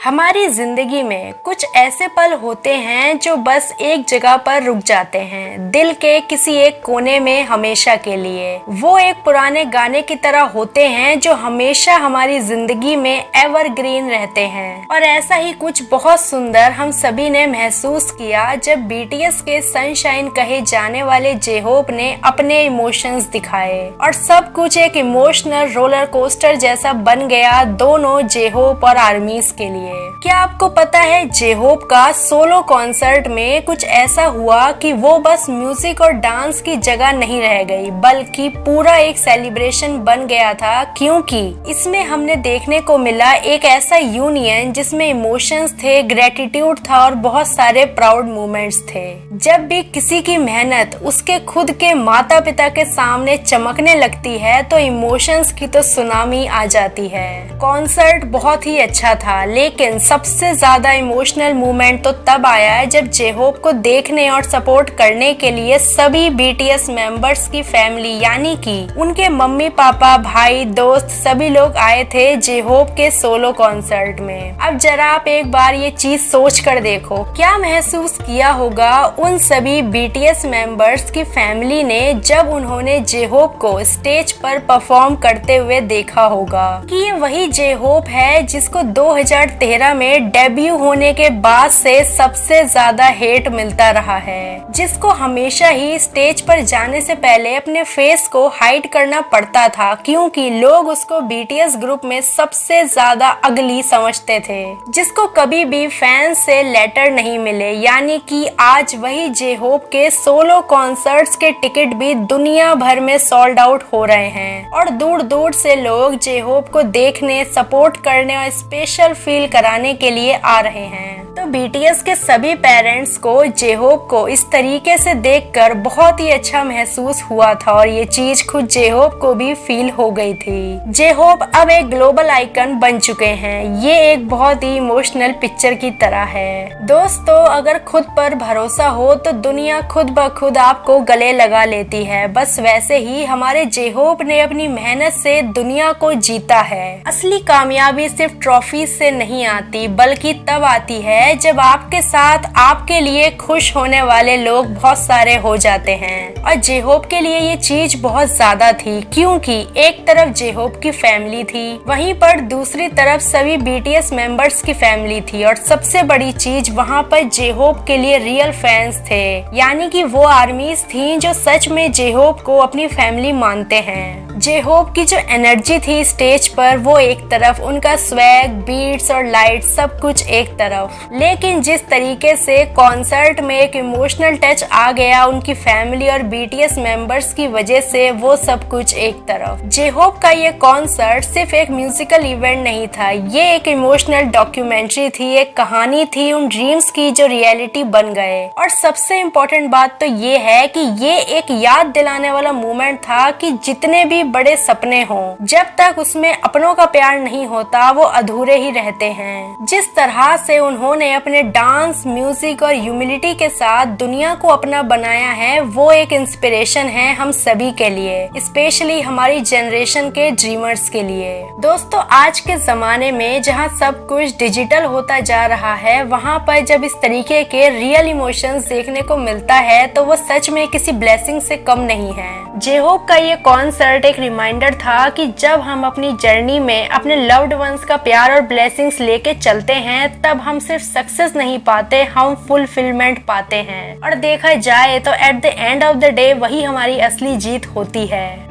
हमारी जिंदगी में कुछ ऐसे पल होते हैं जो बस एक जगह पर रुक जाते हैं, दिल के किसी एक कोने में हमेशा के लिए। वो एक पुराने गाने की तरह होते हैं जो हमेशा हमारी जिंदगी में एवरग्रीन रहते हैं। और ऐसा ही कुछ बहुत सुंदर हम सभी ने महसूस किया जब बीटीएस के सनशाइन कहे जाने वाले जे-होप ने अपने इमोशंस दिखाए और सब कुछ एक इमोशनल रोलर कोस्टर जैसा बन गया दोनों जे-होप और आर्मीज के लिए। क्या आपको पता है जे-होप का सोलो कॉन्सर्ट में कुछ ऐसा हुआ कि वो बस म्यूजिक और डांस की जगह नहीं रह गई बल्कि पूरा एक सेलिब्रेशन बन गया था, क्योंकि इसमें हमने देखने को मिला एक ऐसा यूनियन जिसमें इमोशंस थे, ग्रेटिट्यूड था और बहुत सारे प्राउड मोमेंट्स थे। जब भी किसी की मेहनत उसके खुद के माता पिता के सामने चमकने लगती है तो इमोशंस की तो सुनामी आ जाती है। कॉन्सर्ट बहुत ही अच्छा था, लेकिन सबसे ज्यादा इमोशनल मोमेंट तो तब आया है जब जे-होप को देखने और सपोर्ट करने के लिए सभी बीटीएस मेंबर्स की फैमिली यानी कि उनके मम्मी पापा भाई दोस्त सभी लोग आए थे जे-होप के सोलो कॉन्सर्ट में। अब जरा आप एक बार ये चीज सोच कर देखो, क्या महसूस किया होगा उन सभी बीटीएस मेंबर्स की फैमिली ने जब उन्होंने जे-होप को स्टेज पर परफॉर्म करते हुए देखा होगा कि ये वही जे-होप है जिसको 2013 में डेब्यू होने के बाद से सबसे ज्यादा हेट मिलता रहा है, जिसको हमेशा ही स्टेज पर जाने से पहले अपने फेस को हाइड करना पड़ता था क्योंकि लोग उसको बीटीएस ग्रुप में सबसे ज्यादा अगली समझते थे, जिसको कभी भी फैंस से लेटर नहीं मिले। यानी कि आज वही जे-होप के सोलो कॉन्सर्ट्स के टिकट भी दुनिया भर में सोल्ड आउट हो रहे हैं और दूर दूर से लोग जे-होप को देखने, सपोर्ट करने और स्पेशल फील कराने के लिए आ रहे हैं। तो बीटीएस के सभी पेरेंट्स को जे-होप को इस तरीके से देखकर बहुत ही अच्छा महसूस हुआ था और ये चीज खुद जे-होप को भी फील हो गई थी। जे-होप अब एक ग्लोबल आइकन बन चुके हैं। ये एक बहुत ही इमोशनल पिक्चर की तरह है। दोस्तों, अगर खुद पर भरोसा हो तो दुनिया खुद ब खुद आपको गले लगा लेती है। बस वैसे ही हमारे जे-होप ने अपनी मेहनत से दुनिया को जीता है। असली कामयाबी सिर्फ ट्रॉफी से नहीं आती बल्कि तब आती है जब आपके साथ आपके लिए खुश होने वाले लोग बहुत सारे हो जाते हैं। और जे-होप के लिए ये चीज बहुत ज्यादा थी क्योंकि एक तरफ जे-होप की फैमिली थी, वहीं पर दूसरी तरफ सभी बीटीएस मेंबर्स की फैमिली थी और सबसे बड़ी चीज वहाँ पर जे-होप के लिए रियल फैंस थे, यानी कि वो आर्मीज थी जो सच में जे-होप को अपनी फैमिली मानते हैं। जे-होप की जो एनर्जी थी स्टेज पर वो एक तरफ, उनका स्वैग, बीट्स और लाइट सब कुछ एक तरफ, लेकिन जिस तरीके से कॉन्सर्ट में एक इमोशनल टच आ गया उनकी फैमिली और बीटीएस मेंबर्स की वजह से वो सब कुछ एक तरफ। जे-होप का ये कॉन्सर्ट सिर्फ एक म्यूजिकल इवेंट नहीं था, ये एक इमोशनल डॉक्यूमेंट्री थी, एक कहानी थी उन ड्रीम्स की जो रियलिटी बन गए। और सबसे इम्पोर्टेंट बात तो ये है कि ये एक याद दिलाने वाला मोमेंट था कि जितने भी बड़े सपने हों, जब तक उसमें अपनों का प्यार नहीं होता वो अधूरे ही रहते हैं। जिस तरह से उन्होंने अपने डांस, म्यूजिक और ह्यूमिलिटी के साथ दुनिया को अपना बनाया है वो एक इंस्पिरेशन है हम सभी के लिए, स्पेशली हमारी जनरेशन के ड्रीमर्स के लिए। दोस्तों, आज के जमाने में जहाँ सब कुछ डिजिटल होता जा रहा है, वहाँ पर जब इस तरीके के रियल इमोशंस देखने को मिलता है तो वो सच में किसी ब्लेसिंग से कम नहीं है। जे-होप का ये कॉन्सर्ट एक रिमाइंडर था कि जब हम अपनी जर्नी में अपने लव्ड वंस का प्यार और ब्लेसिंग्स लेके चलते हैं तब हम सिर्फ सक्सेस नहीं पाते, हम फुलफिलमेंट पाते हैं। और देखा जाए तो at the end of the day वही हमारी असली जीत होती है।